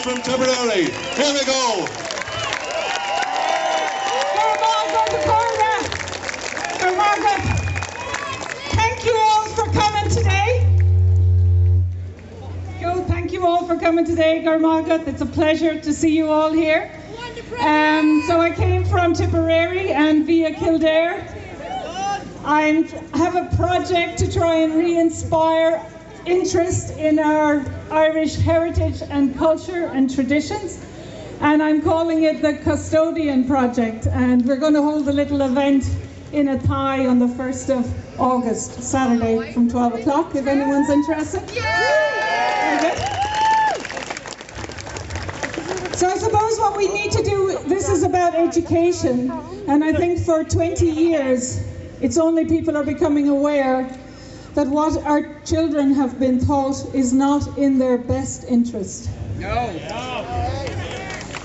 from Tipperary. Here we go. Thank you all for coming today. Thank you all for coming today, Garmagat. It's a pleasure to see you all here. So I came from Tipperary and via Kildare. I have a project to try and re-inspire interest in our Irish heritage and culture and traditions, and I'm calling it the Custodian Project, and we're going to hold a little event in a Thai on the 1st of August, Saturday from 12 o'clock, if anyone's interested. So I suppose what we need to do, this is about education, and I think for 20 years it's only people are becoming aware that what our children have been taught is not in their best interest. No.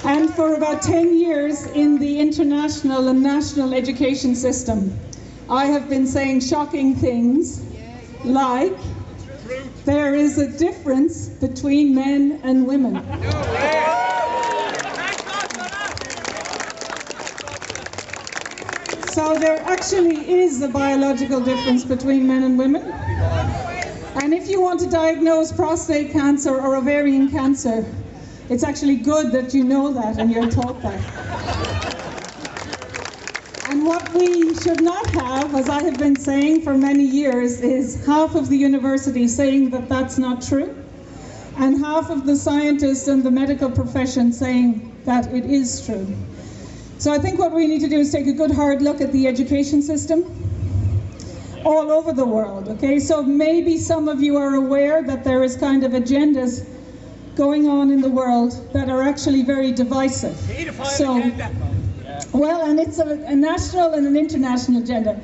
And for about 10 years in the international and national education system, I have been saying shocking things like, there is a difference between men and women. So there actually is a biological difference between men and women. And if you want to diagnose prostate cancer or ovarian cancer, it's actually good that you know that and you're taught that. And what we should not have, as I have been saying for many years, is half of the university saying that that's not true, and half of the scientists and the medical profession saying that it is true. So I think what we need to do is take a good hard look at the education system all over the world, okay? So maybe some of you are aware that there is kind of agendas going on in the world that are actually very divisive. So, well, and it's a national and an international agenda.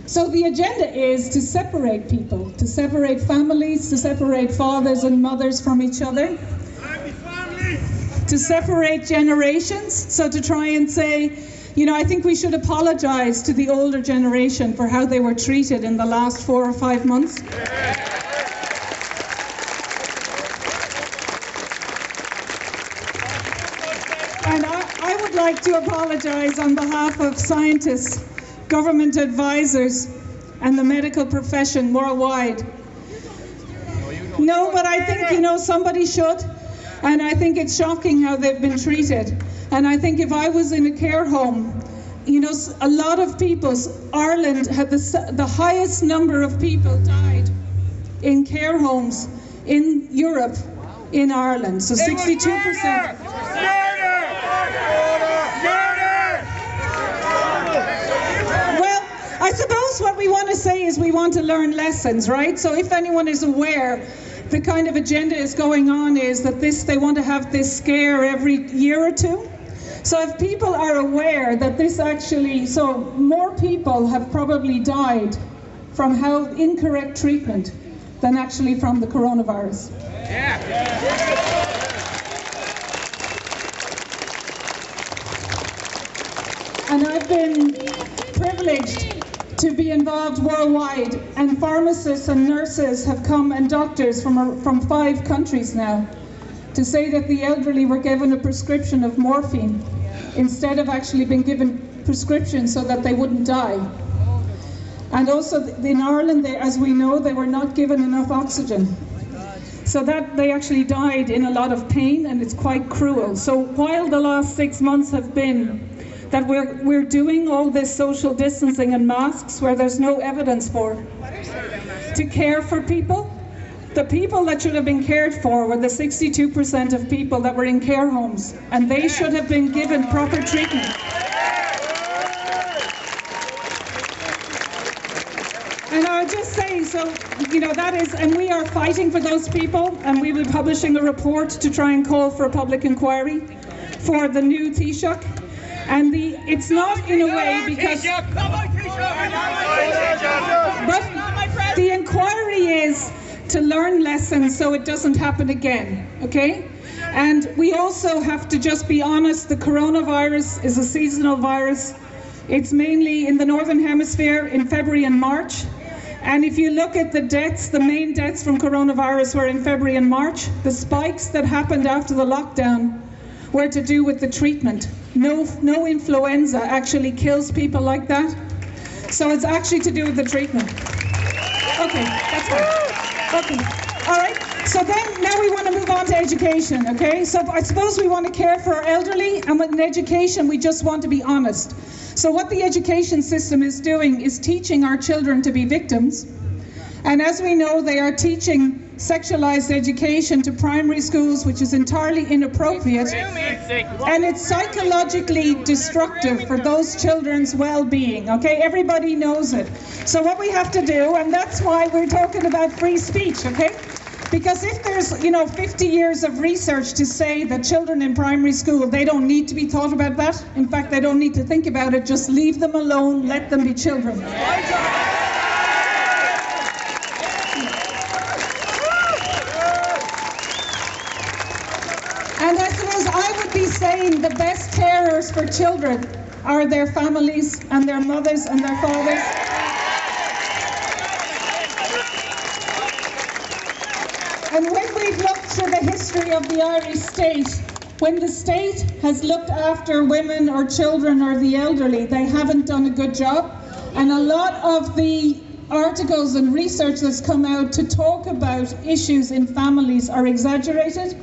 So the agenda is to separate people, to separate families, to separate fathers and mothers from each other, to separate generations, so to try and say, you know, I think we should apologize to the older generation for how they were treated in the last 4 or 5 months. And I would like to apologize on behalf of scientists, government advisors, and the medical profession worldwide. No, but I think, you know, somebody should. And I think it's shocking how they've been treated. And I think if I was in a care home, you know, a lot of people, Ireland had the highest number of people died in care homes in Europe, in Ireland. So 62%. Well, I suppose what we want to say is we want to learn lessons, right? So if anyone is aware, the kind of agenda is going on is that they want to have this scare every year or two. So if people are aware that this actually, so more people have probably died from how incorrect treatment than actually from the coronavirus. Yeah. And I've been privileged to be involved worldwide, and pharmacists and nurses have come, and doctors from 5 countries now, to say that the elderly were given a prescription of morphine instead of actually being given prescriptions so that they wouldn't die. And also in Ireland, as we know, they were not given enough oxygen. So that they actually died in a lot of pain, and it's quite cruel. So while the last 6 months have been that we're doing all this social distancing and masks where there's no evidence for, to care for people, the people that should have been cared for were the 62% of people that were in care homes, and they should have been given proper treatment. And I'll just say, so, you know, that is, and we are fighting for those people, and we will be publishing a report to try and call for a public inquiry for the new Taoiseach. And it's not in a way because, but the inquiry is to learn lessons so it doesn't happen again, okay? And we also have to just be honest, the coronavirus is a seasonal virus. It's mainly in the Northern Hemisphere in February and March. And if you look at the deaths, the main deaths from coronavirus were in February and March. The spikes that happened after the lockdown were to do with the treatment. No influenza actually kills people like that. So it's actually to do with the treatment. Okay, that's fine. Okay, all right. So then, now we want to move on to education, okay? So I suppose we want to care for our elderly, and with education, we just want to be honest. So what the education system is doing is teaching our children to be victims. And as we know, they are teaching sexualized education to primary schools, which is entirely inappropriate. And it's psychologically destructive for those children's well-being, okay? Everybody knows it. So what we have to do, and that's why we're talking about free speech, okay? Because if there's, 50 years of research to say that children in primary school, they don't need to be taught about that. In fact, they don't need to think about it. Just leave them alone, let them be children. And I suppose I would be saying the best carers for children are their families and their mothers and their fathers. And when we've looked through the history of the Irish state, when the state has looked after women or children or the elderly, they haven't done a good job. And a lot of the articles and research that's come out to talk about issues in families are exaggerated.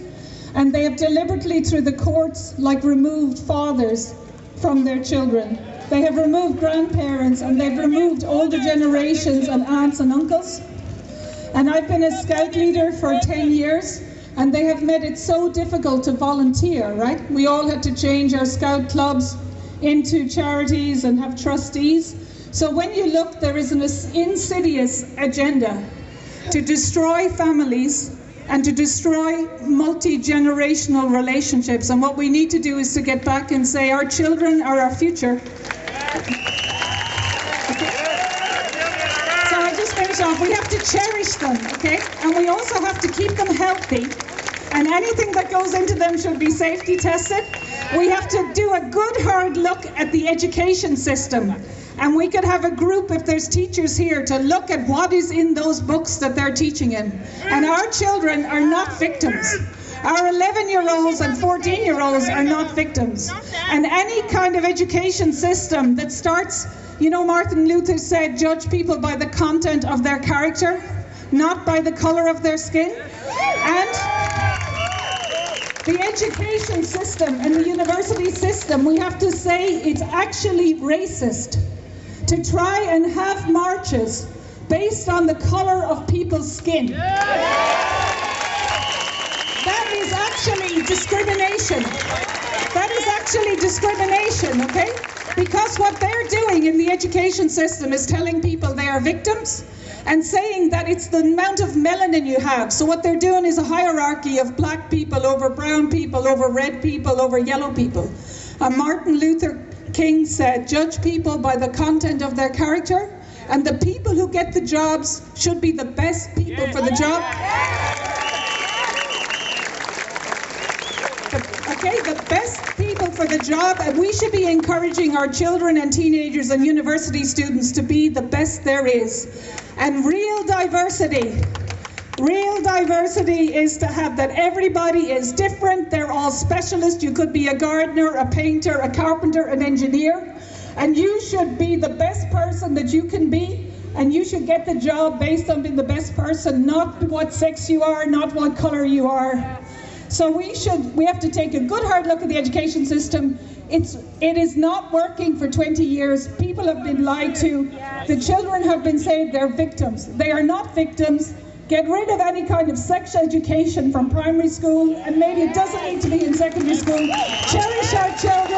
And they have deliberately, through the courts, removed fathers from their children. They have removed grandparents, and they've removed older generations and aunts and uncles. And I've been a scout leader for 10 years, and they have made it so difficult to volunteer, right? We all had to change our scout clubs into charities and have trustees. So when you look, there is an insidious agenda to destroy families and to destroy multi-generational relationships. And what we need to do is to get back and say our children are our future. We have to cherish them, okay? And we also have to keep them healthy. And anything that goes into them should be safety tested. We have to do a good hard look at the education system. And we could have a group, if there's teachers here, to look at what is in those books that they're teaching in. And our children are not victims. Our 11-year-olds and 14-year-olds are not victims. And any kind of education system that starts, Martin Luther said, judge people by the content of their character, not by the color of their skin. And the education system and the university system, we have to say it's actually racist to try and have marches based on the color of people's skin. That is actually discrimination. That is actually discrimination, okay? Because what they're doing in the education system is telling people they are victims and saying that it's the amount of melanin you have. So what they're doing is a hierarchy of black people over brown people, over red people, over yellow people. Martin Luther King said, judge people by the content of their character, and the people who get the jobs should be the best people for the job. Okay, the best people for the job, and we should be encouraging our children and teenagers and university students to be the best there is. And real diversity is to have that everybody is different, they're all specialists. You could be a gardener, a painter, a carpenter, an engineer, and you should be the best person that you can be, and you should get the job based on being the best person, not what sex you are, not what color you are. So we have to take a good hard look at the education system. It is not working for 20 years. People have been lied to. The children have been saying they're victims. They are not victims. Get rid of any kind of sex education from primary school, and maybe it doesn't need to be in secondary school. Cherish our children.